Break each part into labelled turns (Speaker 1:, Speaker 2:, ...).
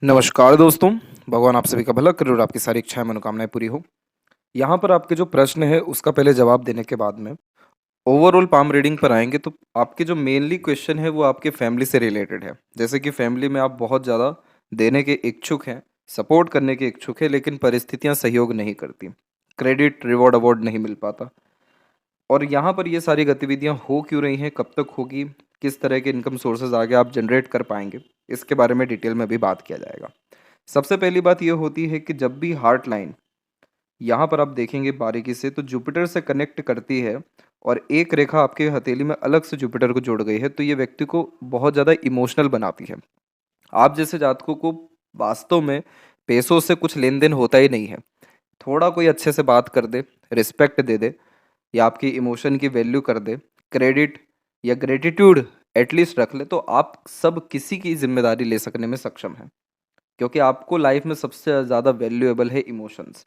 Speaker 1: नमस्कार दोस्तों, भगवान आप सभी का भला करे और आपकी सारी इच्छाएँ मनोकामनाएँ पूरी हो। यहाँ पर आपके जो प्रश्न है उसका पहले जवाब देने के बाद में ओवरऑल पाम रीडिंग पर आएँगे तो आपके जो मेनली क्वेश्चन है वो आपके फैमिली से रिलेटेड है। जैसे कि फैमिली में आप बहुत ज़्यादा देने के इच्छुक हैं, सपोर्ट करने के इच्छुक हैं लेकिन परिस्थितियाँ सहयोग नहीं करती। क्रेडिट, रिवॉर्ड, अवार्ड नहीं मिल पाता। और यहाँ पर ये सारी गतिविधियाँ हो क्यों रही हैं, कब तक होगी, किस तरह के इनकम सोर्सेज़ आगे आप जनरेट कर पाएँगे, इसके बारे में डिटेल में भी बात किया जाएगा। सबसे पहली बात ये होती है कि जब भी हार्ट लाइन यहाँ पर आप देखेंगे बारीकी से तो जुपिटर से कनेक्ट करती है और एक रेखा आपके हथेली में अलग से जुपिटर को जोड़ गई है तो ये व्यक्ति को बहुत ज़्यादा इमोशनल बनाती है। आप जैसे जातकों को वास्तव में पैसों से कुछ लेन देन होता ही नहीं है। थोड़ा कोई अच्छे से बात कर दे, रिस्पेक्ट दे दे या आपकी इमोशन की वैल्यू कर दे, क्रेडिट या ग्रेटिट्यूड एटलीस्ट रख ले तो आप सब किसी की जिम्मेदारी ले सकने में सक्षम हैं, क्योंकि आपको लाइफ में सबसे ज़्यादा वैल्यूएबल है इमोशंस।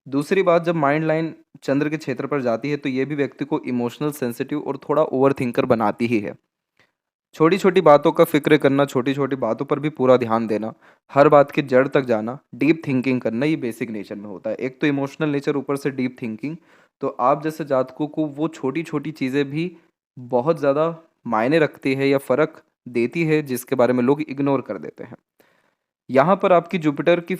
Speaker 1: दूसरी बात, जब माइंड लाइन चंद्र के क्षेत्र पर जाती है तो ये भी व्यक्ति को इमोशनल, सेंसिटिव और थोड़ा ओवर थिंकर बनाती ही है। छोटी छोटी बातों का फिक्र करना, छोटी छोटी बातों पर भी पूरा ध्यान देना, हर बात की जड़ तक जाना, डीप थिंकिंग करना, ये बेसिक नेचर में होता है। एक तो इमोशनल नेचर, ऊपर से डीप थिंकिंग। तो आप जैसे जातकों को वो छोटी छोटी चीज़ें भी बहुत ज़्यादा मायने रखती है या फ़र्क देती है जिसके बारे में लोग इग्नोर कर देते हैं। यहाँ पर आपकी जुपिटर की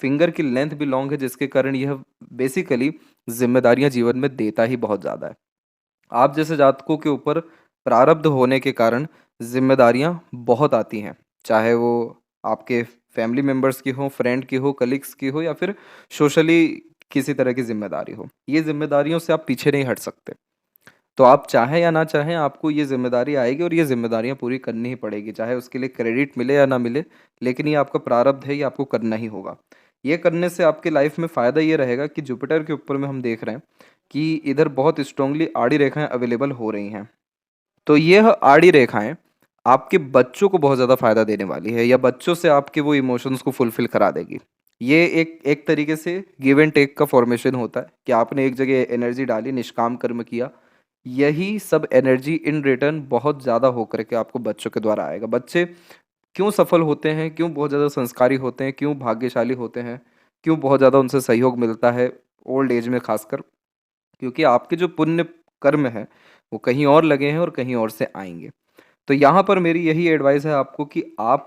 Speaker 1: फिंगर की लेंथ भी लॉन्ग है जिसके कारण यह बेसिकली जिम्मेदारियां जीवन में देता ही बहुत ज़्यादा है। आप जैसे जातकों के ऊपर प्रारब्ध होने के कारण जिम्मेदारियां बहुत आती हैं, चाहे वो आपके फैमिली मेम्बर्स की हो, फ्रेंड की हो, कलीग्स की हो या फिर सोशली किसी तरह की जिम्मेदारी हो। ये जिम्मेदारियों से आप पीछे नहीं हट सकते। तो आप चाहें या ना चाहें आपको ये ज़िम्मेदारी आएगी और ये ज़िम्मेदारियाँ पूरी करनी ही पड़ेगी, चाहे उसके लिए क्रेडिट मिले या ना मिले, लेकिन ये आपका प्रारब्ध है, ये आपको करना ही होगा। ये करने से आपकी लाइफ में फ़ायदा ये रहेगा कि जुपिटर के ऊपर में हम देख रहे हैं कि इधर बहुत स्ट्रांगली आड़ी रेखाएँ अवेलेबल हो रही हैं। तो यह आड़ी रेखाएँ आपके बच्चों को बहुत ज़्यादा फ़ायदा देने वाली है या बच्चों से आपके वो इमोशंस को फुलफ़िल करा देगी। ये एक एक तरीके से गिव एंड टेक का फ़ॉर्मेशन होता है कि आपने एक जगह एनर्जी डाली, निष्काम कर्म किया, यही सब एनर्जी इन रिटर्न बहुत ज़्यादा होकर के आपको बच्चों के द्वारा आएगा। बच्चे क्यों सफल होते हैं, क्यों बहुत ज़्यादा संस्कारी होते हैं, क्यों भाग्यशाली होते हैं, क्यों बहुत ज़्यादा उनसे सहयोग मिलता है ओल्ड एज में खासकर? क्योंकि आपके जो पुण्य कर्म हैं, वो कहीं और लगे हैं और कहीं और से आएँगे। तो यहाँ पर मेरी यही एडवाइस है आपको कि आप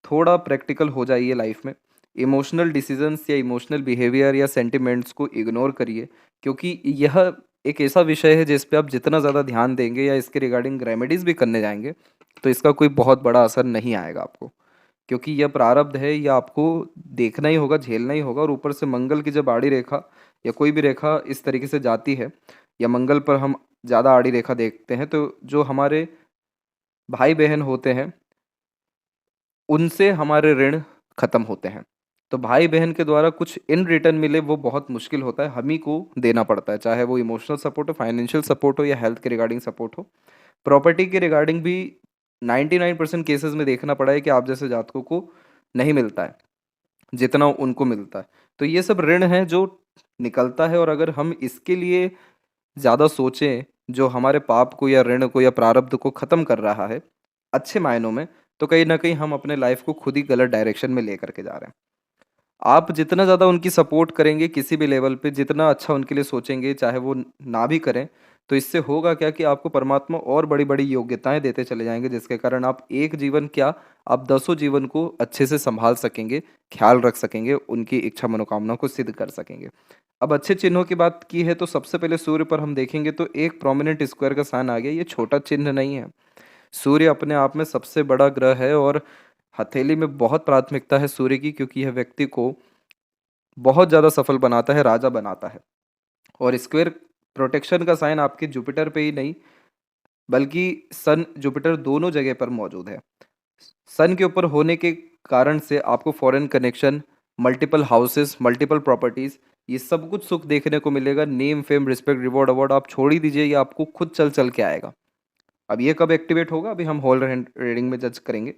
Speaker 1: थोड़ा प्रैक्टिकल हो जाइए लाइफ में। इमोशनल डिसीजंस या इमोशनल बिहेवियर या सेंटिमेंट्स को इग्नोर करिए, क्योंकि यह एक ऐसा विषय है जिस पे आप जितना ज़्यादा ध्यान देंगे या इसके रिगार्डिंग रेमेडीज़ भी करने जाएँगे, तो इसका कोई बहुत बड़ा असर नहीं आएगा आपको। क्योंकि यह प्रारब्ध है, यह आपको देखना ही होगा, झेलना ही होगा और ऊपर से मंगल की जब आड़ी रेखा या कोई भी रेखा इस तरीके से जाती है या मंगल पर हम ज़्यादा आड़ी रेखा देखते हैं, तो जो हमारे भाई-बहन होते हैं, उनसे हमारे ऋण खत्म होते हैं। तो भाई-बहन के द्वारा कुछ इन रिटर्न मिले वो बहुत मुश्किल होता है, हम ही को देना पड़ता है, चाहे वो इमोशनल सपोर्ट हो, फाइनेंशियल सपोर्ट हो या हेल्थ के रिगार्डिंग सपोर्ट हो। प्रॉपर्टी के रिगार्डिंग भी 99% केसेज़ में देखना पड़ा है कि आप जैसे जातकों को नहीं मिलता है, जितना उनको मिलता है। तो ये सब ऋण है जो निकलता है और अगर हम इसके लिए ज़्यादा सोचें, जो हमारे पाप को या ऋण को या प्रारब्ध को ख़त्म कर रहा है, अच्छे मायनों में, तो कहीं न कहीं हम अपने लाइफ़ को खुद ही गलत डायरेक्शन में लेकर के जा रहे हैं। आप जितना ज़्यादा उनकी सपोर्ट करेंगे किसी भी लेवल पे, जितना अच्छा उनके लिए सोचेंगे, चाहे वो ना भी करें, तो इससे होगा क्या कि आपको परमात्मा और बड़ी-बड़ी योग्यताएँ देते चले जाएँगे, जिसके कारण आप एक जीवन क्या, आप दसों जीवन को अच्छे से सँभाल सकेंगे, ख़्याल रख सकेंगे, उनकी इच्छा मनोकामना को सिद्ध कर सकेंगे। अब अच्छे चिन्हों की बात की है तो सबसे पहले सूर्य पर हम देखेंगे तो एक प्रोमिनेंट स्क्वायर का साइन आ गया, ये छोटा चिन्ह नहीं है। सूर्य अपने आप में सबसे बड़ा ग्रह है और हथेली में बहुत प्राथमिकता है सूर्य की, क्योंकि यह व्यक्ति को बहुत ज़्यादा सफल बनाता है, राजा बनाता है। और स्क्वायर प्रोटेक्शन का साइन आपके जुपिटर पे ही नहीं, बल्कि सन, जुपिटर दोनों जगह पर मौजूद है। सन के ऊपर होने के कारण से आपको foreign connection, multiple houses, multiple properties, ये सब कुछ सुख देखने को मिलेगा। Name, fame, respect, reward, award आप छोड़ ही दीजिए, ये आपको खुद चल के आएगा। अब ये कब एक्टिवेट होगा, अभी हम होल रीडिंग में जज करेंगे।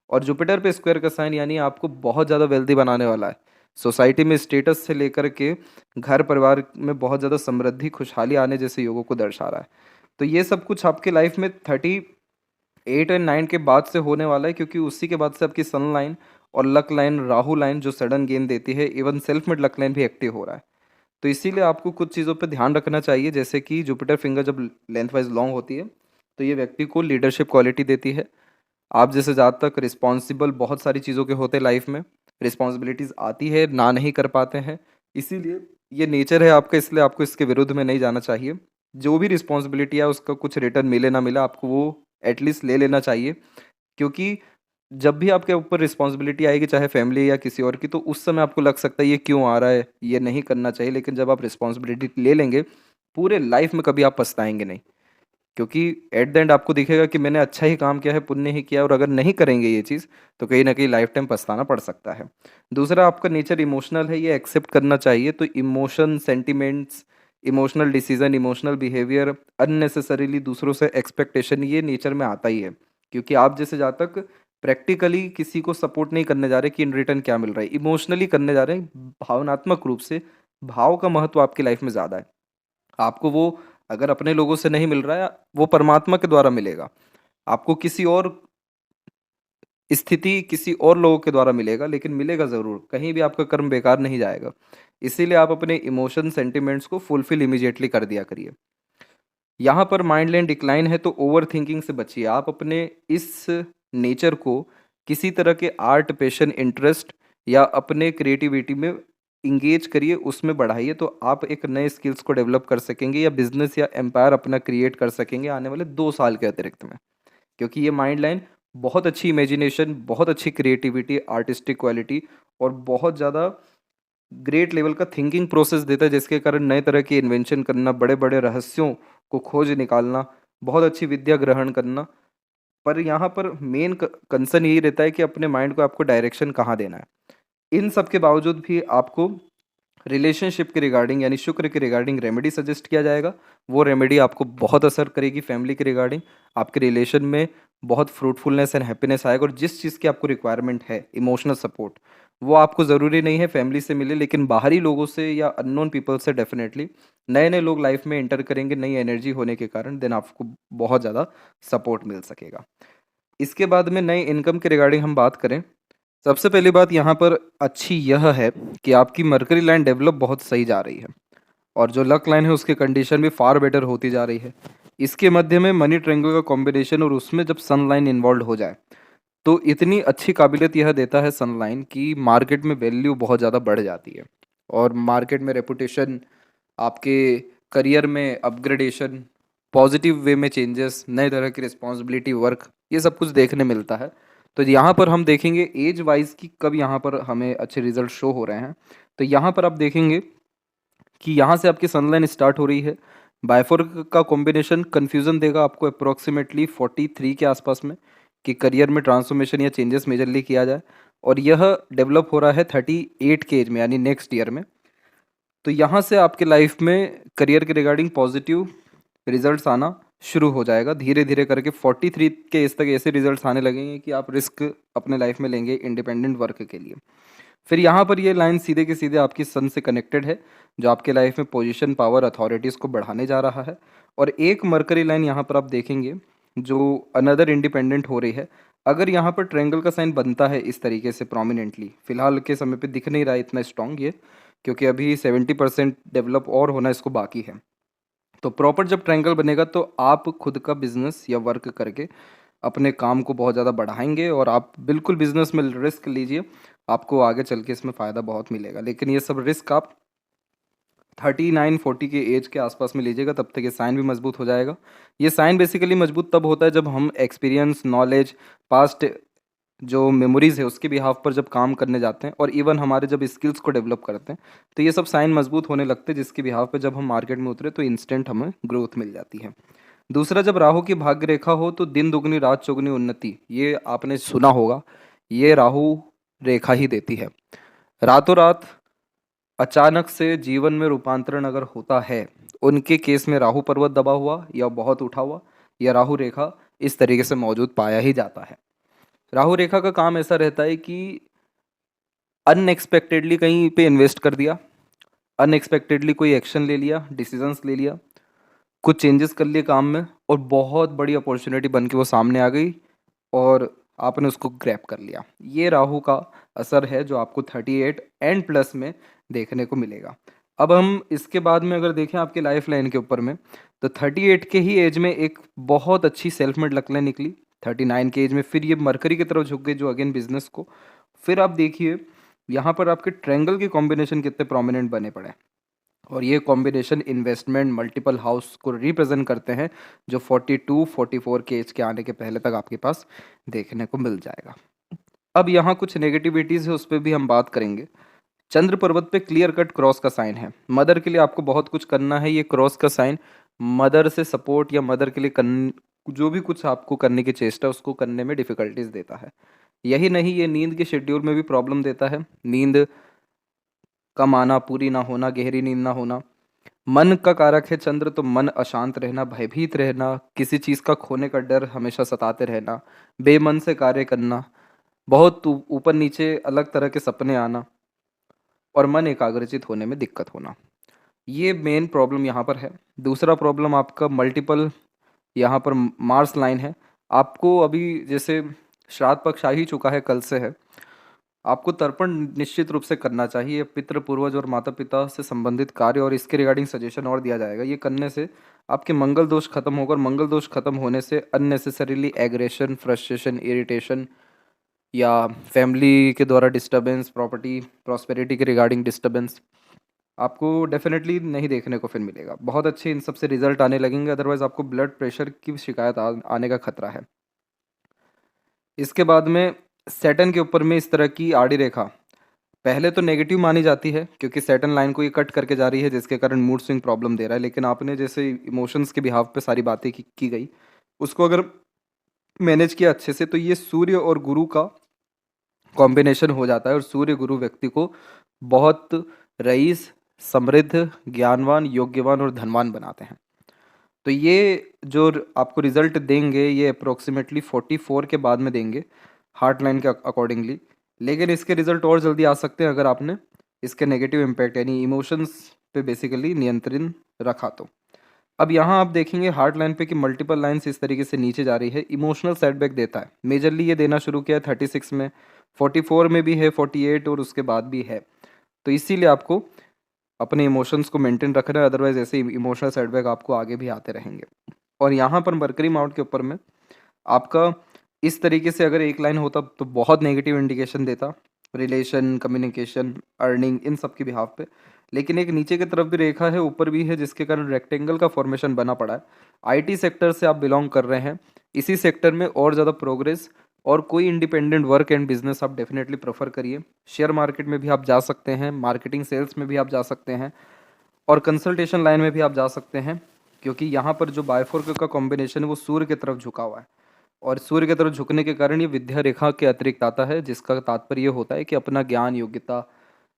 Speaker 1: और जुपिटर पे स्क्वायर का साइन यानी आपको बहुत ज़्यादा वेल्दी बनाने वाला है। सोसाइटी में स्टेटस से लेकर के घर परिवार में बहुत ज़्यादा समृद्धि, खुशहाली आने जैसे योगों को दर्शा रहा है। तो ये सब कुछ आपके लाइफ में 38 एंड 9 के बाद से होने वाला है, क्योंकि उसी के बाद से आपकी सन लाइन और लक लाइन राहु लाइन जो सडन गेन देती है, even self made luck line भी एक्टिव हो रहा है। तो इसीलिए आपको कुछ चीज़ों पे ध्यान रखना चाहिए, जैसे कि जुपिटर फिंगर जब लेंथ वाइज लॉन्ग होती है तो ये व्यक्ति को लीडरशिप क्वालिटी देती है। आप जैसे ज़्यादा तक रिस्पॉन्सिबल बहुत सारी चीज़ों के होते लाइफ में, रिस्पॉन्सिबिलिटीज़ आती है, ना नहीं कर पाते हैं, इसीलिए ये नेचर है आपका, इसलिए आपको इसके विरुद्ध में नहीं जाना चाहिए। जो भी रिस्पॉन्सिबिलिटी है उसका कुछ रिटर्न मिले ना मिले, आपको वो एटलीस्ट ले लेना चाहिए, क्योंकि जब भी आपके ऊपर रिस्पॉन्सिबिलिटी आएगी, चाहे फैमिली या किसी और की, तो उस समय आपको लग सकता है ये क्यों आ रहा है, ये नहीं करना चाहिए, लेकिन जब आप रिस्पॉन्सिबिलिटी ले लेंगे, पूरे लाइफ में कभी आप पछताएंगे नहीं, क्योंकि एट द एंड आपको दिखेगा कि मैंने अच्छा ही काम किया है, पुण्य ही किया है, और अगर नहीं करेंगे ये चीज़ तो कहीं ना कहीं लाइफ टाइम पछताना पड़ सकता है। दूसरा, आपका नेचर इमोशनल है, ये एक्सेप्ट करना चाहिए। तो emotion, sentiments, emotional decision, emotional behaviour, unnecessarily दूसरों से एक्सपेक्टेशन, ये नेचर में आता ही है, क्योंकि आप जैसे जहाँ तक प्रैक्टिकली किसी को सपोर्ट नहीं करने जा रहे कि इन रिटर्न क्या मिल रहा है, इमोशनली करने जा रहे हैं, भावनात्मक रूप से। भाव का महत्व आपकी लाइफ में ज़्यादा है। आपको वो अगर अपने लोगों से नहीं मिल रहा है, वो परमात्मा के द्वारा मिलेगा। आपको किसी और स्थिति, किसी और लोगों के द्वारा मिलेगा, लेकिन मिलेगा ज़रूर, कहीं भी आपका कर्म बेकार नहीं जाएगा। इसीलिए आप अपने इमोशन, सेंटिमेंट्स को फुलफिल इमीडिएटली कर दिया करिए। यहाँ पर माइंड लाइन डिक्लाइन है, तो ओवर थिंकिंग से बचिए। आप अपने इस नेचर को किसी तरह के आर्ट, पैशन, इंटरेस्ट या अपने क्रिएटिविटी में इंगेज करिए, उसमें बढ़ाइए, तो आप एक नए स्किल्स को डेवलप कर सकेंगे या बिजनेस या एम्पायर अपना क्रिएट कर सकेंगे आने वाले 2 साल के अतिरिक्त में। क्योंकि ये माइंड लाइन बहुत अच्छी इमेजिनेशन, बहुत अच्छी क्रिएटिविटी, आर्टिस्टिक क्वालिटी और बहुत ज़्यादा ग्रेट लेवल का थिंकिंग प्रोसेस देता है, जिसके कारण नए तरह की इन्वेंशन करना, बड़े बड़े रहस्यों को खोज निकालना, बहुत अच्छी विद्या ग्रहण करना। पर यहाँ पर मेन कंसर्न यही रहता है कि अपने माइंड को आपको डायरेक्शन कहाँ देना है। इन सब के बावजूद भी आपको रिलेशनशिप के रिगार्डिंग, यानी शुक्र के रिगार्डिंग रेमेडी सजेस्ट किया जाएगा। वो रेमेडी आपको बहुत असर करेगी फैमिली के रिगार्डिंग, आपके रिलेशन में बहुत फ्रूटफुलनेस एंड हैप्पीनेस आएगा। और जिस चीज़ की आपको रिक्वायरमेंट है, इमोशनल सपोर्ट, वो आपको ज़रूरी नहीं है फैमिली से मिले, लेकिन बाहरी लोगों से या अननोन पीपल से डेफिनेटली। नए नए लोग लाइफ में एंटर करेंगे नई एनर्जी होने के कारण, देन आपको बहुत ज़्यादा सपोर्ट मिल सकेगा। इसके बाद में नए इनकम के रिगार्डिंग हम बात करें, सबसे पहली बात यहाँ पर अच्छी यह है कि आपकी मरकरी लाइन डेवलप बहुत सही जा रही है, और जो लक लाइन है उसकी कंडीशन भी फार बेटर होती जा रही है। इसके मध्य में मनी ट्रायंगल का कॉम्बिनेशन, और उसमें जब सन लाइन इन्वॉल्व हो जाए तो इतनी अच्छी काबिलियत यह देता है सन लाइन की मार्केट में वैल्यू बहुत ज़्यादा बढ़ जाती है, और मार्केट में रेपुटेशन, आपके करियर में अपग्रेडेशन, पॉजिटिव वे में चेंजेस, नए तरह की रिस्पॉन्सिबिलिटी, वर्क, ये सब कुछ देखने मिलता है। तो यहाँ पर हम देखेंगे एज वाइज की कब यहाँ पर हमें अच्छे रिजल्ट शो हो रहे हैं। तो यहाँ पर आप देखेंगे कि यहाँ से आपकी सनलाइन स्टार्ट हो रही है। बायफोर का कॉम्बिनेशन कन्फ्यूज़न देगा आपको अप्रोक्सीमेटली 43 के आसपास में, कि करियर में ट्रांसफॉर्मेशन या चेंजेस मेजरली किया जाए, और यह डेवलप हो रहा है 38 के एज में, यानी नेक्स्ट ईयर में। तो यहाँ से आपके लाइफ में करियर के रिगार्डिंग पॉजिटिव रिजल्ट्स आना शुरू हो जाएगा धीरे धीरे करके। 43 के एज तक ऐसे रिजल्ट्स आने लगेंगे कि आप रिस्क अपने लाइफ में लेंगे इंडिपेंडेंट वर्क के लिए। फिर यहाँ पर ये लाइन सीधे के सीधे आपकी सन से कनेक्टेड है, जो आपके लाइफ में पोजीशन, पावर, अथॉरिटीज़ को बढ़ाने जा रहा है। और एक मरकरी लाइन यहाँ पर आप देखेंगे जो अनदर इंडिपेंडेंट हो रही है। अगर यहाँ पर ट्रायंगल का साइन बनता है इस तरीके से प्रोमिनेंटली, फिलहाल के समय पे दिख नहीं रहा है इतना स्ट्रॉन्ग ये, क्योंकि अभी 70% डेवलप और होना इसको बाकी है। तो प्रॉपर जब ट्रायंगल बनेगा तो आप खुद का बिजनेस या वर्क करके अपने काम को बहुत ज़्यादा बढ़ाएंगे, और आप बिल्कुल बिजनेस में रिस्क लीजिए, आपको आगे चल के इसमें फ़ायदा बहुत मिलेगा। लेकिन ये सब रिस्क आप 39-40 के एज के आसपास में लीजिएगा, तब तक ये साइन भी मजबूत हो जाएगा। ये साइन बेसिकली मजबूत तब होता है जब हम एक्सपीरियंस, नॉलेज, पास्ट जो मेमोरीज़ है उसके बिहाफ पर जब काम करने जाते हैं, और इवन हमारे जब स्किल्स को डेवलप करते हैं, तो ये सब साइन मजबूत होने लगते हैं, जिसके बिहाफ पे जब हम मार्केट में उतरे तो इंस्टेंट हमें ग्रोथ मिल जाती है। दूसरा, जब राहु की भाग्य रेखा हो तो दिन दुगनी रात चौगुनी उन्नति, ये आपने सुना होगा, ये राहु रेखा ही देती है। रातों रात अचानक से जीवन में रूपांतरण अगर होता है, उनके केस में राहु पर्वत दबा हुआ या बहुत उठा हुआ या राहु रेखा इस तरीके से मौजूद पाया ही जाता है। राहु रेखा का काम ऐसा रहता है कि अनएक्सपेक्टेडली कहीं पे इन्वेस्ट कर दिया, अनएक्सपेक्टेडली कोई एक्शन ले लिया, डिसीजंस ले लिया, कुछ चेंजेस कर लिए काम में, और बहुत बड़ी अपॉर्चुनिटी बन के वो सामने आ गई, और आपने उसको ग्रैब कर लिया। ये राहु का असर है जो आपको 38 एंड प्लस में देखने को मिलेगा। अब हम इसके बाद में अगर देखें आपके लाइफ लाइन के ऊपर में, तो 38 के ही एज में एक बहुत अच्छी सेल्फ मेड लकड़ें निकली। 39 के एज में फिर ये मरकरी की तरफ झुक गई जो अगेन बिजनेस को। फिर आप देखिए यहाँ पर आपके ट्रायंगल के कॉम्बिनेशन कितने प्रोमिनेंट बने पड़े हैं, और ये कॉम्बिनेशन इन्वेस्टमेंट मल्टीपल हाउस को रिप्रेजेंट करते हैं जो 42 44 के एज के आने के पहले तक आपके पास देखने को मिल जाएगा। अब यहाँ कुछ नेगेटिविटीज़ है, उस पर भी हम बात करेंगे। चंद्र पर्वत पे क्लियर कट क्रॉस का साइन है। मदर के लिए आपको बहुत कुछ करना है। ये क्रॉस का साइन मदर से सपोर्ट या मदर के लिए जो भी कुछ आपको करने की चेष्टा उसको करने में डिफिकल्टीज देता है। यही नहीं, ये नींद के शेड्यूल में भी प्रॉब्लम देता है। नींद कम आना, पूरी ना होना, गहरी नींद ना होना। मन का कारक है चंद्र, तो मन अशांत रहना, भयभीत रहना, किसी चीज़ का खोने का डर हमेशा सताते रहना, बेमन से कार्य करना, बहुत ऊपर नीचे अलग तरह के सपने आना, और मन एकाग्रचित होने में दिक्कत होना। ये मेन प्रॉब्लम यहाँ पर है। दूसरा प्रॉब्लम आपका मल्टीपल यहाँ पर मार्स लाइन है। आपको अभी जैसे श्राद्ध पक्ष आ ही चुका है, कल से है। आपको तर्पण निश्चित रूप से करना चाहिए। पितृ पूर्वज और माता पिता से संबंधित कार्य और इसके रिगार्डिंग सजेशन और दिया जाएगा। ये करने से आपके मंगल दोष खत्म होकर, मंगल दोष खत्म होने से अननेसेसरीली एग्रेशन, फ्रस्ट्रेशन, इरिटेशन या फैमिली के द्वारा डिस्टर्बेंस, प्रॉपर्टी प्रॉस्पेरिटी के रिगार्डिंग डिस्टर्बेंस आपको डेफिनेटली नहीं देखने को फिर मिलेगा। बहुत अच्छे इन सब से रिजल्ट आने लगेंगे। अदरवाइज आपको ब्लड प्रेशर की शिकायत आने का खतरा है। इसके बाद में सैटर्न के ऊपर में इस तरह की आड़ी रेखा पहले तो नेगेटिव मानी जाती है क्योंकि सैटर्न लाइन को ये कट करके जा रही है जिसके कारण मूड स्विंग प्रॉब्लम दे रहा है। लेकिन आपने जैसे इमोशंस के बिहाव पे सारी बातें की गई, उसको अगर मैनेज किया अच्छे से तो ये सूर्य और गुरु का कॉम्बिनेशन हो जाता है, और सूर्य गुरु व्यक्ति को बहुत रईस, समृद्ध, ज्ञानवान, योग्यवान और धनवान बनाते हैं। तो ये जो आपको रिजल्ट देंगे ये अप्रोक्सीमेटली 44 के बाद में देंगे हार्ट लाइन के अकॉर्डिंगली। लेकिन इसके रिजल्ट और जल्दी आ सकते हैं अगर आपने इसके नेगेटिव इम्पैक्ट यानी इमोशंस पे बेसिकली नियंत्रण रखा तो। अब यहाँ आप देखेंगे हार्ट लाइन पे कि मल्टीपल लाइन्स इस तरीके से नीचे जा रही है, इमोशनल सेटबैक देता है। मेजरली ये देना शुरू किया है 36 में, 44 में भी है, 48 और उसके बाद भी है। तो इसीलिए आपको अपने इमोशंस को मेंटेन रखना है, अदरवाइज ऐसे इमोशनल सेटबैक आपको आगे भी आते रहेंगे। और यहाँ पर मरकरी माउंट के ऊपर में आपका इस तरीके से अगर एक लाइन होता तो बहुत नेगेटिव इंडिकेशन देता, रिलेशन, कम्युनिकेशन, अर्निंग, इन सब के बिहाफ पे। लेकिन एक नीचे की तरफ भी रेखा है, ऊपर भी है, जिसके कारण रेक्टेंगल का फॉर्मेशन बना पड़ा है। आईटी सेक्टर से आप बिलोंग कर रहे हैं, इसी सेक्टर में और ज़्यादा प्रोग्रेस और कोई इंडिपेंडेंट वर्क एंड बिजनेस आप डेफिनेटली प्रेफर करिए। शेयर मार्केट में भी आप जा सकते हैं, मार्केटिंग सेल्स में भी आप जा सकते हैं, और कंसल्टेशन लाइन में भी आप जा सकते हैं, क्योंकि यहाँ पर जो बायफोर्क का कॉम्बिनेशन है वो सूर्य की तरफ झुका हुआ है, और सूर्य की तरफ झुकने के कारण ये विद्या रेखा के अतिरिक्त आता है, जिसका तात्पर्य ये होता है कि अपना ज्ञान, योग्यता,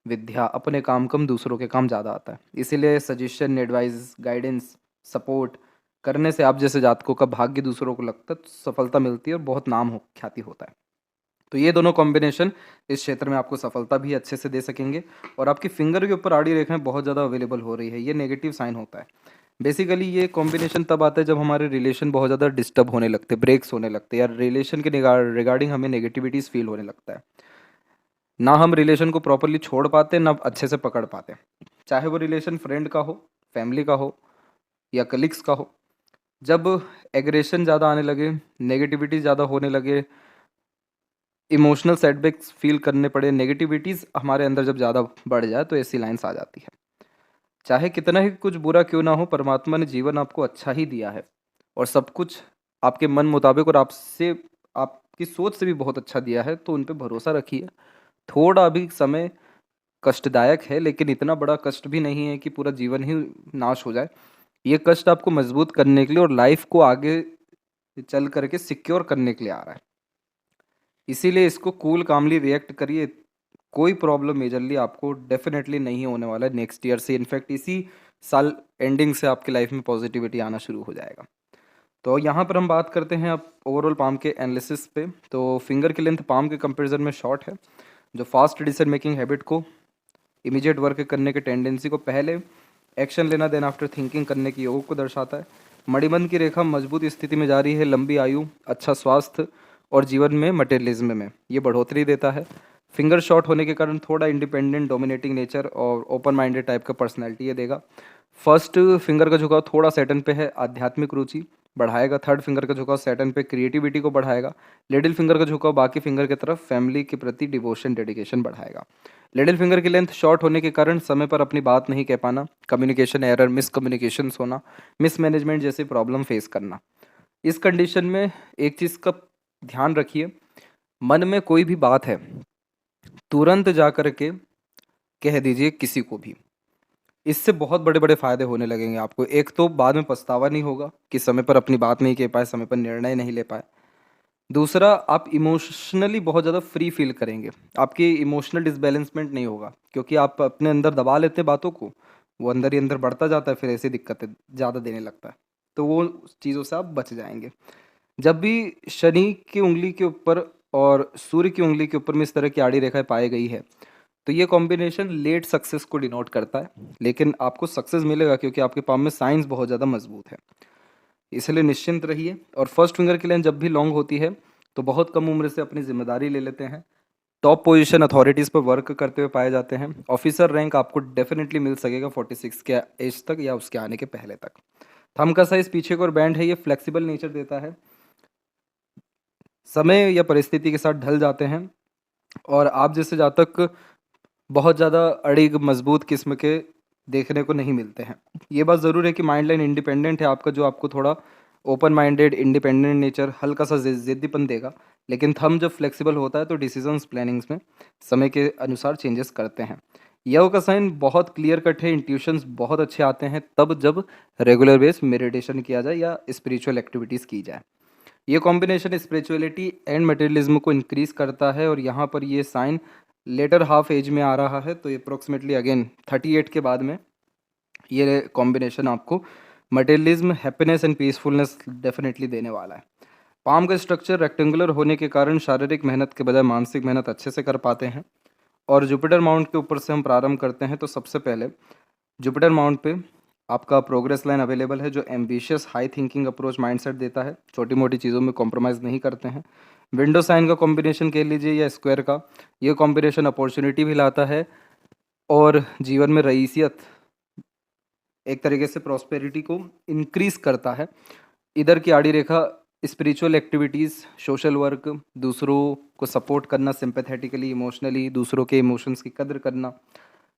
Speaker 1: विद्या, अपने काम कम दूसरों के काम ज़्यादा आता है। इसीलिए सजेशन, एडवाइस, गाइडेंस, सपोर्ट करने से आप जैसे जातकों का भाग्य दूसरों को लगता है, तो सफलता मिलती है और बहुत नाम हो ख्याति होता है। तो ये दोनों कॉम्बिनेशन इस क्षेत्र में आपको सफलता भी अच्छे से दे सकेंगे। और आपकी फिंगर के ऊपर आड़ी रेखाएं बहुत ज़्यादा अवेलेबल हो रही है, ये नेगेटिव साइन होता है। बेसिकली ये कॉम्बिनेशन तब आता है जब हमारे रिलेशन बहुत ज़्यादा डिस्टर्ब होने लगते, ब्रेक्स होने लगते, या रिलेशन के रिगार्डिंग हमें नेगेटिविटीज़ फील होने लगता है। ना हम रिलेशन को प्रॉपरली छोड़ पाते, ना अच्छे से पकड़ पाते, चाहे वो रिलेशन फ्रेंड का हो, फैमिली का हो या कलीग्स का हो। जब एग्रेशन ज़्यादा आने लगे, नेगेटिविटी ज़्यादा होने लगे, इमोशनल सेटबैक्स फील करने पड़े, नेगेटिविटीज़ हमारे अंदर जब ज़्यादा बढ़ जाए तो ऐसी लाइन्स आ जाती है। चाहे कितना ही कुछ बुरा क्यों ना हो, परमात्मा ने जीवन आपको अच्छा ही दिया है, और सब कुछ आपके मन मुताबिक और आपसे, आपकी सोच से भी बहुत अच्छा दिया है, तो उन पे भरोसा रखिए। थोड़ा अभी समय कष्टदायक है, लेकिन इतना बड़ा कष्ट भी नहीं है कि पूरा जीवन ही नाश हो जाए। ये कष्ट आपको मजबूत करने के लिए और लाइफ को आगे चल करके सिक्योर करने के लिए आ रहा है। इसीलिए इसको कूल कामली रिएक्ट करिए। कोई प्रॉब्लम मेजरली आपको डेफिनेटली नहीं होने वाला है नेक्स्ट ईयर से। इनफैक्ट इसी साल एंडिंग से आपकी लाइफ में पॉजिटिविटी आना शुरू हो जाएगा। तो यहाँ पर हम बात करते हैं अब ओवरऑल पाम के एनालिसिस पे। तो फिंगर की लेंथ पाम के कंपैरिजन में शॉर्ट है, जो फास्ट डिसीजन मेकिंग हैबिट को, इमीडिएट वर्क करने के टेंडेंसी को, पहले एक्शन लेना देन आफ्टर थिंकिंग करने की योग को दर्शाता है। मणिबंध की रेखा मजबूत स्थिति में जा रही है, लंबी आयु, अच्छा स्वास्थ्य और जीवन में मटेरियलिज्म में ये बढ़ोतरी देता है। फिंगर शॉर्ट होने के कारण थोड़ा इंडिपेंडेंट डोमिनेटिंग नेचर और ओपन माइंडेड टाइप का पर्सनैलिटी ये देगा। फर्स्ट फिंगर का झुकाव थोड़ा सैटर्न पे है, आध्यात्मिक रुचि बढ़ाएगा। थर्ड फिंगर का झुकाव सैटर्न पे क्रिएटिविटी को बढ़ाएगा। लिटिल फिंगर का झुकाव बाकी फिंगर की तरफ फैमिली के प्रति डिवोशन डेडिकेशन बढ़ाएगा। लिटिल फिंगर की लेंथ शॉर्ट होने के कारण समय पर अपनी बात नहीं कह पाना, कम्युनिकेशन एरर, मिसकम्युनिकेशन होना, मिसमैनेजमेंट जैसी प्रॉब्लम फेस करना। इस कंडीशन में एक चीज़ का ध्यान रखिए, मन में कोई भी बात है तुरंत जा कर के कह दीजिए किसी को भी। इससे बहुत बड़े बड़े फायदे होने लगेंगे आपको। एक तो बाद में पछतावा नहीं होगा कि समय पर अपनी बात नहीं कह पाए, समय पर निर्णय नहीं ले पाए। दूसरा, आप इमोशनली बहुत ज़्यादा फ्री फील करेंगे, आपकी इमोशनल डिसबैलेंसमेंट नहीं होगा, क्योंकि आप अपने अंदर दबा लेते हैं बातों को, वो अंदर ही अंदर बढ़ता जाता है, फिर ऐसी दिक्कतें ज़्यादा देने लगता है। तो वो चीज़ों से आप बच जाएंगे। जब भी शनि की उंगली के ऊपर और सूर्य की उंगली के ऊपर में इस तरह की आड़ी रेखाएं पाई गई है, तो ये कॉम्बिनेशन लेट सक्सेस को डिनोट करता है, लेकिन आपको सक्सेस मिलेगा क्योंकि आपके पाम में साइंस बहुत ज़्यादा मजबूत है, इसलिए निश्चिंत रहिए। और फर्स्ट फिंगर की लाइन जब भी लॉन्ग होती है तो बहुत कम उम्र से अपनी जिम्मेदारी ले लेते हैं, टॉप पोजीशन अथॉरिटीज़ पर वर्क करते हुए पाए जाते हैं। ऑफिसर रैंक आपको डेफिनेटली मिल सकेगा 46 के एज तक या उसके आने के पहले तक। थंब का साइज पीछे को और बैंड है, ये फ्लेक्सिबल नेचर देता है, समय या परिस्थिति के साथ ढल जाते हैं, और आप जैसे जातक बहुत ज़्यादा अड़िग मजबूत किस्म के देखने को नहीं मिलते हैं। ये बात ज़रूर है कि माइंड लाइन इंडिपेंडेंट है आपका, जो आपको थोड़ा ओपन माइंडेड इंडिपेंडेंट नेचर हल्का सा जिद्दीपन देगा, लेकिन थंब जब फ्लेक्सिबल होता है तो डिसीजंस प्लानिंग्स में समय के अनुसार चेंजेस करते हैं। यह का साइन बहुत क्लियर कट है, इंट्यूशंस बहुत अच्छे आते हैं तब जब रेगुलर बेस मेडिटेशन किया जाए या स्पिरिचुअल एक्टिविटीज़ की जाए। ये कॉम्बिनेशन स्पिरिचुअलिटी एंड मटेरियलिज्म को इंक्रीज करता है, और यहाँ पर ये साइन लेटर हाफ एज में आ रहा है, तो अप्रोक्सीमेटली अगेन 38 के बाद में ये कॉम्बिनेशन आपको materialism, happiness and peacefulness definitely देने वाला है। पाम का स्ट्रक्चर रेक्टेंगुलर होने के कारण शारीरिक मेहनत के बजाय मानसिक मेहनत अच्छे से कर पाते हैं। और जुपिटर माउंट के ऊपर से हम प्रारंभ करते हैं, तो सबसे पहले जुपिटर माउंट पे आपका प्रोग्रेस लाइन अवेलेबल है, जो ambitious high thinking approach mindset देता है, छोटी मोटी चीज़ों में कॉम्प्रोमाइज़ नहीं करते हैं। विंडो साइन का कॉम्बिनेशन कह लीजिए या स्क्वायर का, ये कॉम्बिनेशन अपॉर्चुनिटी भी लाता है और जीवन में रईसियत, एक तरीके से प्रॉस्पेरिटी को इंक्रीज करता है। इधर की आड़ी रेखा स्पिरिचुअल एक्टिविटीज़, सोशल वर्क, दूसरों को सपोर्ट करना सिंपैथेटिकली, इमोशनली, दूसरों के इमोशंस की कद्र करना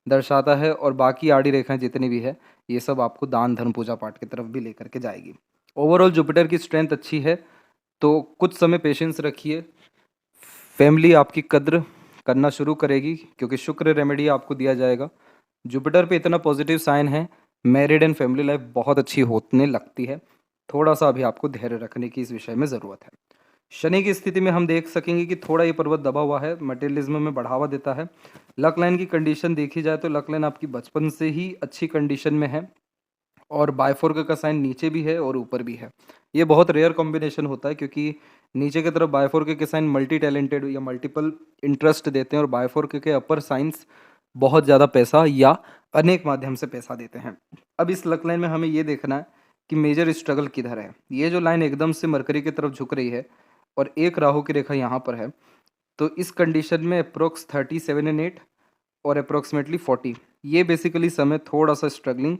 Speaker 1: दर्शाता है। और बाकी आड़ी रेखाएं जितनी भी है ये सब आपको दान धर्म पूजा पाठ की तरफ भी लेकर के जाएगी। ओवरऑल जुपिटर की स्ट्रेंथ अच्छी है, तो कुछ समय पेशेंस रखिए, फैमिली आपकी कद्र करना शुरू करेगी क्योंकि शुक्र रेमेडी आपको दिया जाएगा। जुपिटर पे इतना पॉजिटिव साइन है, मैरिड एंड फैमिली लाइफ बहुत अच्छी होने लगती है। थोड़ा सा अभी आपको धैर्य रखने की इस विषय में ज़रूरत है। शनि की स्थिति में हम देख सकेंगे कि थोड़ा ये पर्वत दबा हुआ है, मटेरियलिज्म में बढ़ावा देता है। लक लाइन की कंडीशन देखी जाए तो लक लाइन आपकी बचपन से ही अच्छी कंडीशन में है, और बायफोर्क का साइन नीचे भी है और ऊपर भी है। ये बहुत रेयर कॉम्बिनेशन होता है क्योंकि नीचे की तरफ बायफोर्क के साइन मल्टी टैलेंटेड या मल्टीपल इंटरेस्ट देते हैं, और बायफोर्क के अपर साइंस बहुत ज़्यादा पैसा या अनेक माध्यम से पैसा देते हैं। अब इस लक लाइन में हमें ये देखना है कि मेजर स्ट्रगल किधर है। ये जो लाइन एकदम से मरकरी की तरफ झुक रही है और एक राहु की रेखा यहाँ पर है, तो इस कंडीशन में अप्रोक्स 37 एंड 8 और अप्रोक्सीमेटली 40, ये बेसिकली समय थोड़ा सा स्ट्रगलिंग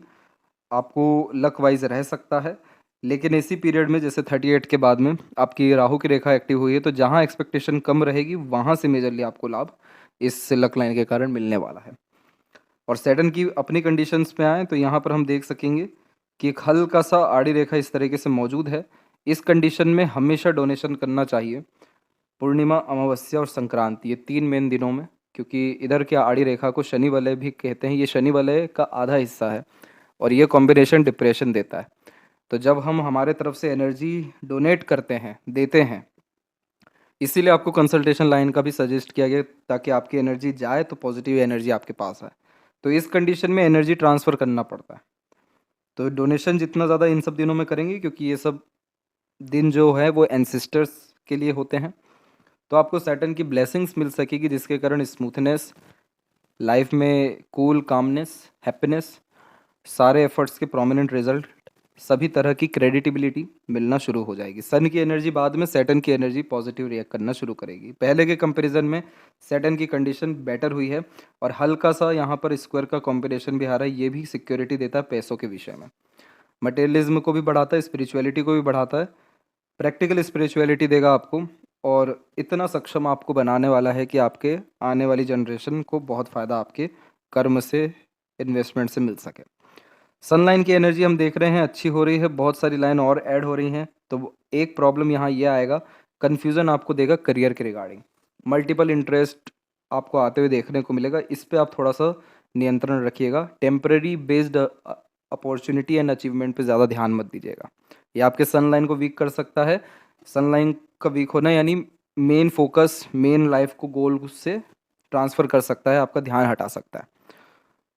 Speaker 1: आपको लक वाइज रह सकता है। लेकिन इसी पीरियड में जैसे 38 के बाद में आपकी राहु की रेखा एक्टिव हुई है, तो जहाँ एक्सपेक्टेशन कम रहेगी वहाँ से मेजरली आपको लाभ इस लक लाइन के कारण मिलने वाला है। और सैटर्न की अपनी कंडीशंस पे आए तो यहाँ पर हम देख सकेंगे कि एक हल्का सा आड़ी रेखा इस तरीके से मौजूद है। इस कंडीशन में हमेशा डोनेशन करना चाहिए पूर्णिमा, अमावस्या और संक्रांति, ये 3 मेन दिनों में, क्योंकि इधर के आड़ी रेखा को शनि वलय भी कहते हैं। ये शनि वलय का आधा हिस्सा है और ये कॉम्बिनेशन डिप्रेशन देता है। तो जब हम हमारे तरफ से एनर्जी डोनेट करते हैं, देते हैं, इसीलिए आपको कंसल्टेशन लाइन का भी सजेस्ट किया गया ताकि आपकी एनर्जी जाए तो पॉजिटिव एनर्जी आपके पास आए। तो इस कंडीशन में एनर्जी ट्रांसफ़र करना पड़ता है, तो डोनेशन जितना ज़्यादा इन सब दिनों में करेंगे, क्योंकि ये सब दिन जो है वो एंसेस्टर्स के लिए होते हैं, तो आपको सैटर्न की ब्लेसिंग्स मिल सकेगी जिसके कारण स्मूथनेस, लाइफ में कूल, कामनेस, हैप्पीनेस, सारे एफर्ट्स के प्रोमिनेंट रिजल्ट सभी तरह की क्रेडिटेबिलिटी मिलना शुरू हो जाएगी। सन की एनर्जी बाद में सैटर्न की एनर्जी पॉजिटिव रिएक्ट करना शुरू करेगी। पहले के कंपैरिजन में सैटर्न की कंडीशन बेटर हुई है और हल्का सा यहाँ पर स्क्वायर का कॉम्बिनेशन भी आ रहा है। ये भी सिक्योरिटी देता है पैसों के विषय में, मटेरियलिज्म को भी बढ़ाता है, स्पिरिचुअलिटी को भी बढ़ाता है, प्रैक्टिकल स्पिरिचुअलिटी देगा आपको और इतना सक्षम आपको बनाने वाला है कि आपके आने वाली जनरेशन को बहुत फ़ायदा आपके कर्म से, इन्वेस्टमेंट से मिल सके। सन लाइन की एनर्जी हम देख रहे हैं अच्छी हो रही है, बहुत सारी लाइन और ऐड हो रही हैं। तो एक प्रॉब्लम यहाँ ये आएगा, कन्फ्यूज़न आपको देगा करियर के रिगार्डिंग, मल्टीपल इंटरेस्ट आपको आते हुए देखने को मिलेगा। इस पे आप थोड़ा सा नियंत्रण रखिएगा। Temporary based opportunity and achievement पे ज़्यादा ध्यान मत दीजिएगा, ये आपके सन लाइन को वीक कर सकता है। सन लाइन का वीक होना यानी मेन फोकस, मेन लाइफ को गोल से ट्रांसफ़र कर सकता है, आपका ध्यान हटा सकता है।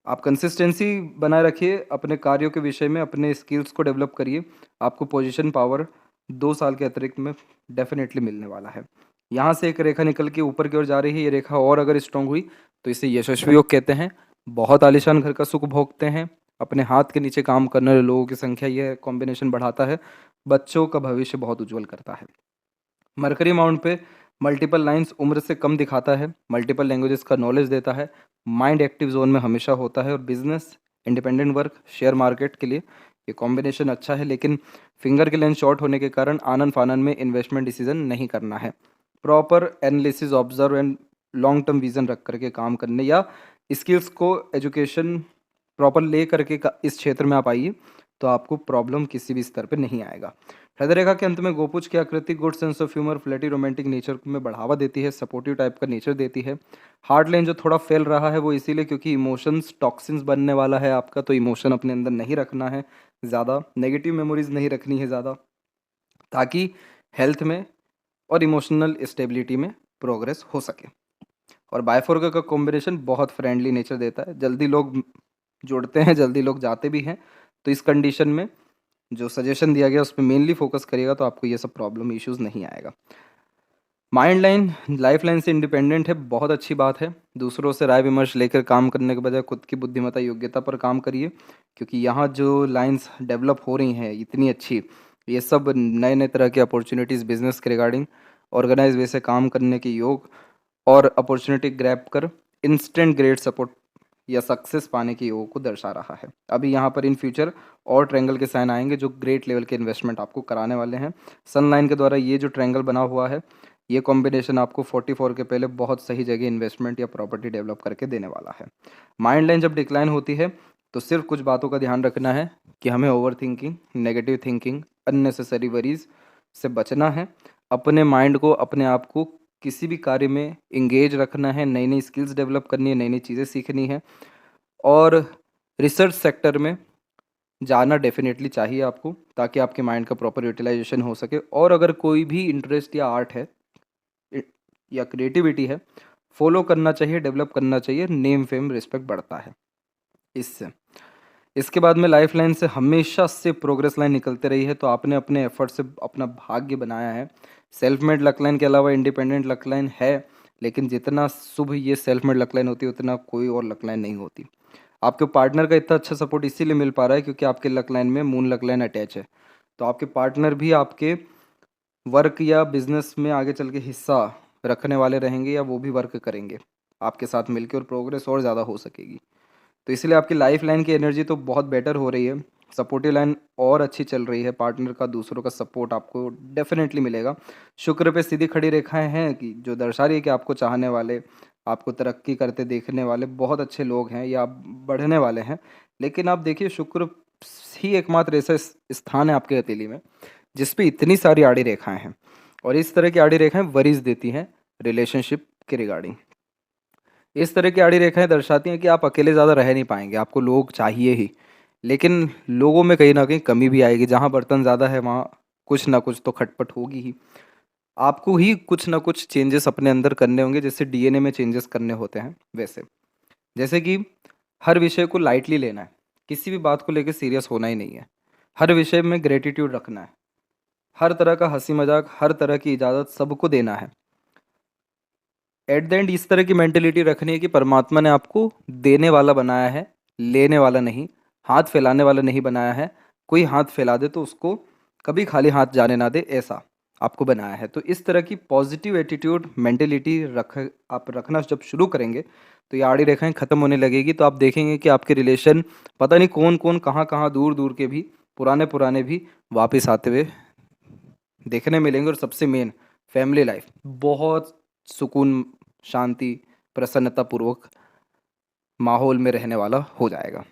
Speaker 1: आप कंसिस्टेंसी बनाए रखिए अपने कार्यों के विषय में, अपने स्किल्स को डेवलप करिए। आपको पोजीशन पावर 2 साल के अतिरिक्त में डेफिनेटली मिलने वाला है। यहाँ से एक रेखा निकल के ऊपर की ओर जा रही है, ये रेखा और अगर स्ट्रॉन्ग हुई तो इसे यशस्वी योग कहते हैं। बहुत आलीशान घर का सुख भोगते हैं, अपने हाथ के नीचे काम करने वाले लोगों की संख्या यह कॉम्बिनेशन बढ़ाता है, बच्चों का भविष्य बहुत उज्जवल करता है। मरकरी माउंट पे मल्टीपल लाइंस उम्र से कम दिखाता है, मल्टीपल लैंग्वेजेस का नॉलेज देता है, माइंड एक्टिव जोन में हमेशा होता है और business, independent work, share market के लिए ये कॉम्बिनेशन अच्छा है। लेकिन फिंगर के लेंथ शॉर्ट होने के कारण आनन फानन में इन्वेस्टमेंट डिसीजन नहीं करना है। Proper analysis, observe and long term vision रख करके काम करने या स्किल्स को एजुकेशन प्रॉपर ले करके इस क्षेत्र में आप आइए तो आपको प्रॉब्लम किसी भी स्तर पर नहीं आएगा। हृदय रेखा के अंत में गोपुज की आकृति good sense of humour, flirty romantic nature में बढ़ावा देती है, सपोर्टिव टाइप का नेचर देती है। हार्ट लाइन जो थोड़ा फेल रहा है वो इसीलिए क्योंकि इमोशंस टॉक्सिन्स बनने वाला है आपका, तो इमोशन अपने अंदर नहीं रखना है ज़्यादा, नेगेटिव मेमोरीज नहीं रखनी है ज़्यादा, ताकि हेल्थ में और इमोशनल स्टेबिलिटी में प्रोग्रेस हो सके। और बायफोर्का का कॉम्बिनेशन बहुत फ्रेंडली नेचर देता है, जल्दी लोग जुड़ते हैं, जल्दी लोग जाते भी हैं। तो इस कंडीशन में जो सजेशन दिया गया उस पर मेनली फोकस करिएगा तो आपको ये सब प्रॉब्लम इश्यूज नहीं आएगा। माइंड लाइन लाइफ लाइन से इंडिपेंडेंट है, बहुत अच्छी बात है। दूसरों से राय विमर्श लेकर काम करने के बजाय खुद की बुद्धिमत्ता योग्यता पर काम करिए, क्योंकि यहाँ जो लाइंस डेवलप हो रही हैं इतनी अच्छी, ये सब नए नए तरह की अपॉर्चुनिटीज़ बिजनेस के रिगार्डिंग, ऑर्गेनाइज वे से काम करने के योग और अपॉर्चुनिटी ग्रैब कर इंस्टेंट ग्रेट सपोर्ट या सक्सेस पाने के योग को दर्शा रहा है। अभी यहाँ पर इन फ्यूचर और ट्रायंगल के साइन आएंगे जो ग्रेट लेवल के इन्वेस्टमेंट आपको कराने वाले हैं। सन लाइन के द्वारा ये जो ट्रायंगल बना हुआ है, ये कॉम्बिनेशन आपको 44 के पहले बहुत सही जगह इन्वेस्टमेंट या प्रॉपर्टी डेवलप करके देने वाला है। माइंड लाइन जब डिक्लाइन होती है तो सिर्फ कुछ बातों का ध्यान रखना है कि हमें over thinking, negative thinking, unnecessary worries से बचना है। अपने माइंड को, अपने आप को किसी भी कार्य में इंगेज रखना है, नई नई स्किल्स डेवलप करनी है, नई नई चीज़ें सीखनी है और रिसर्च सेक्टर में जाना डेफिनेटली चाहिए आपको, ताकि आपके माइंड का प्रॉपर यूटिलाइजेशन हो सके। और अगर कोई भी इंटरेस्ट या आर्ट है या क्रिएटिविटी है, फॉलो करना चाहिए, डेवलप करना चाहिए, नेम फेम रिस्पेक्ट बढ़ता है इससे। इसके बाद में लाइफ लाइन से हमेशा से प्रोग्रेस लाइन निकलते रही है, तो आपने अपने एफर्ट से अपना भाग्य बनाया है। सेल्फ मेड लक लाइन के अलावा इंडिपेंडेंट लक लाइन है, लेकिन जितना शुभ ये सेल्फ मेड लक लाइन होती है उतना कोई और लक लाइन नहीं होती। आपके पार्टनर का इतना अच्छा सपोर्ट इसीलिए मिल पा रहा है क्योंकि आपके लक लाइन में मून लक लाइन अटैच है। तो आपके पार्टनर भी आपके वर्क या बिजनेस में आगे चल के हिस्सा रखने वाले रहेंगे या वो भी वर्क करेंगे आपके साथ मिलकर और प्रोग्रेस और ज़्यादा हो सकेगी। तो इसलिए आपकी लाइफ लाइन की एनर्जी तो बहुत बेटर हो रही है, सपोर्टिव लाइन और अच्छी चल रही है, पार्टनर का, दूसरों का सपोर्ट आपको डेफिनेटली मिलेगा। शुक्र पे सीधी खड़ी रेखाएं हैं कि जो दर्शा रही है कि आपको चाहने वाले, आपको तरक्की करते देखने वाले बहुत अच्छे लोग हैं या आप बढ़ने वाले हैं। लेकिन आप देखिए शुक्र ही एकमात्र ऐसा स्थान है आपके हथेली में जिस पे इतनी सारी आड़ी रेखाएं हैं, और इस तरह की आड़ी रेखाएं वरीज देती हैं रिलेशनशिप के रिगार्डिंग। इस तरह की आड़ी रेखाएं दर्शाती हैं कि आप अकेले ज़्यादा रह नहीं पाएंगे, आपको लोग चाहिए ही, लेकिन लोगों में कहीं ना कहीं कमी भी आएगी। जहाँ बर्तन ज़्यादा है वहाँ कुछ ना कुछ तो खटपट होगी ही। आपको ही कुछ ना कुछ चेंजेस अपने अंदर करने होंगे, जैसे डीएनए में चेंजेस करने होते हैं वैसे। जैसे कि हर विषय को लाइटली लेना है, किसी भी बात को लेकर सीरियस होना ही नहीं है, हर विषय में ग्रेटिट्यूड रखना है, हर तरह का हंसी मजाक, हर तरह की इजाज़त सबको देना है। एट द एंड इस तरह की मेंटेलिटी रखनी है कि परमात्मा ने आपको देने वाला बनाया है, लेने वाला नहीं, हाथ फैलाने वाला नहीं बनाया है। कोई हाथ फैला दे तो उसको कभी खाली हाथ जाने ना दे, ऐसा आपको बनाया है। तो इस तरह की पॉजिटिव एटीट्यूड मेंटेलिटी आप रखना जब शुरू करेंगे तो ये आड़ी रेखाएं ख़त्म होने लगेगी। तो आप देखेंगे कि आपके रिलेशन पता नहीं कौन कौन कहाँ कहाँ दूर दूर के भी पुराने पुराने भी वापस आते हुए देखने मिलेंगे। और सबसे मेन, फैमिली लाइफ बहुत सुकून, शांति, प्रसन्नता पूर्वक माहौल में रहने वाला हो जाएगा।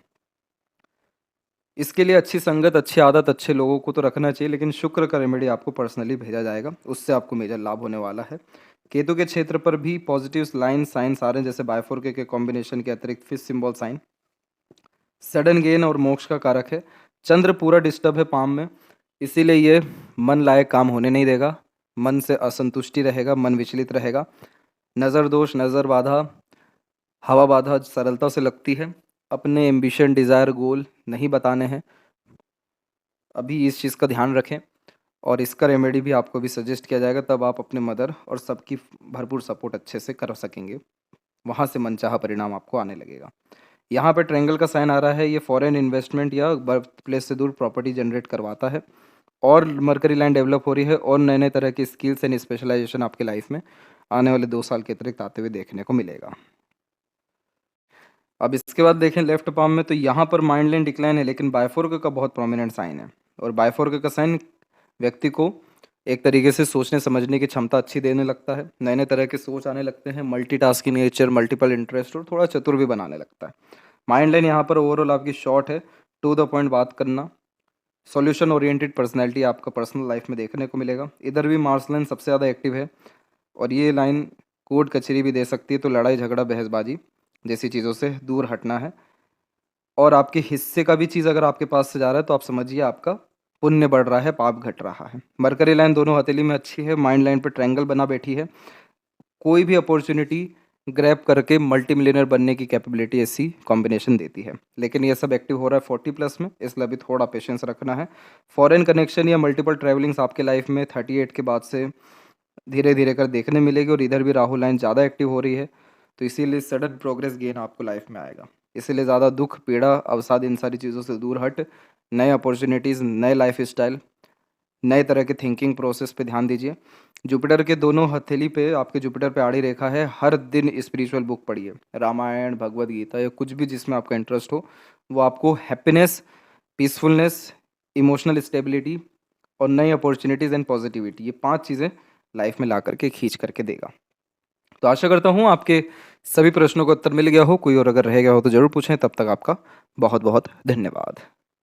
Speaker 1: इसके लिए अच्छी संगत, अच्छी आदत, अच्छे लोगों को तो रखना चाहिए, लेकिन शुक्र का रेमेडी आपको पर्सनली भेजा जाएगा, उससे आपको मेजर लाभ होने वाला है। केतु के क्षेत्र पर भी पॉजिटिव लाइन साइंस आ रहे हैं, जैसे बायफोर के कॉम्बिनेशन के अतिरिक्त fish symbol sign sudden gain और मोक्ष का कारक है। चंद्र पूरा डिस्टर्ब है पाम में, इसीलिए ये मन लायक काम होने नहीं देगा, मन से असंतुष्टि रहेगा, मन विचलित रहेगा। नज़र दोष, नज़र बाधा, हवा बाधा सरलता से लगती है। अपने एम्बिशन, डिज़ायर, गोल नहीं बताने हैं, अभी इस चीज़ का ध्यान रखें। और इसका रेमेडी भी आपको भी सजेस्ट किया जाएगा, तब आप अपने मदर और सबकी भरपूर सपोर्ट अच्छे से कर सकेंगे, वहाँ से मनचाहा परिणाम आपको आने लगेगा। यहाँ पे ट्रायंगल का साइन आ रहा है, ये फॉरेन इन्वेस्टमेंट या बर्थ प्लेस से दूर प्रॉपर्टी जनरेट करवाता है। और मरकरी लाइन डेवलप हो रही है, और नए नए तरह की स्किल्स एंड स्पेशलाइजेशन आपके लाइफ में आने वाले 2 साल के अतिरिक्त आते हुए देखने को मिलेगा। अब इसके बाद देखें लेफ्ट पाम में, तो यहाँ पर माइंड लाइन डिक्लाइन है, लेकिन बायफोर्क का बहुत प्रोमिनेंट साइन है। और बायफोर्क का साइन व्यक्ति को एक तरीके से सोचने समझने की क्षमता अच्छी देने लगता है, नए नए तरह के सोच आने लगते हैं, मल्टीटास्किंग नेचर, मल्टीपल इंटरेस्ट, और थोड़ा चतुर भी बनाने लगता है। माइंड लाइन यहाँ पर ओवरऑल आपकी शॉर्ट है, टू द पॉइंट बात करना, सॉल्यूशन ओरिएंटेड पर्सनैलिटी आपका पर्सनल लाइफ में देखने को मिलेगा। इधर भी मार्स लाइन सबसे ज़्यादा एक्टिव है, और ये लाइन कोर्ट कचहरी भी दे सकती है, तो लड़ाई झगड़ा बहसबाजी जैसी चीज़ों से दूर हटना है। और आपके हिस्से का भी चीज़ अगर आपके पास से जा रहा है तो आप समझिए आपका पुण्य बढ़ रहा है, पाप घट रहा है। मरकरी लाइन दोनों हथेली में अच्छी है, माइंड लाइन पर ट्रायंगल बना बैठी है, कोई भी अपॉर्चुनिटी ग्रैब करके मल्टी मिलियनर बनने की कैपेबिलिटी ऐसी कॉम्बिनेशन देती है। लेकिन ये सब एक्टिव हो रहा है 40+ में, इसलिए अभी थोड़ा पेशेंस रखना है। फॉरेन कनेक्शन या मल्टीपल ट्रैवलिंग्स आपके लाइफ में 38 के बाद से धीरे धीरे कर देखने मिलेगी। और इधर भी राहु लाइन ज़्यादा एक्टिव हो रही है, तो इसीलिए सडन प्रोग्रेस गेन आपको लाइफ में आएगा। इसीलिए ज़्यादा दुख, पीड़ा, अवसाद, इन सारी चीज़ों से दूर हट नए अपॉर्चुनिटीज़, नए लाइफ स्टाइल, नए तरह के थिंकिंग प्रोसेस पे ध्यान दीजिए। जुपिटर के दोनों हथेली पे, आपके जुपिटर पे आड़ी रेखा है, हर दिन स्पिरिचुअल बुक पढ़िए, रामायण, भगवद गीता या कुछ भी जिसमें आपका इंटरेस्ट हो, वो आपको हैप्पीनेस, पीसफुलनेस, इमोशनल स्टेबिलिटी और नई अपॉर्चुनिटीज़ एंड पॉजिटिविटी, ये 5 चीज़ें लाइफ में ला करके खींच करके देगा। तो आशा करता हूँ आपके सभी प्रश्नों का उत्तर मिल गया हो, कोई और अगर रह गया हो तो ज़रूर पूछें। तब तक आपका बहुत बहुत धन्यवाद।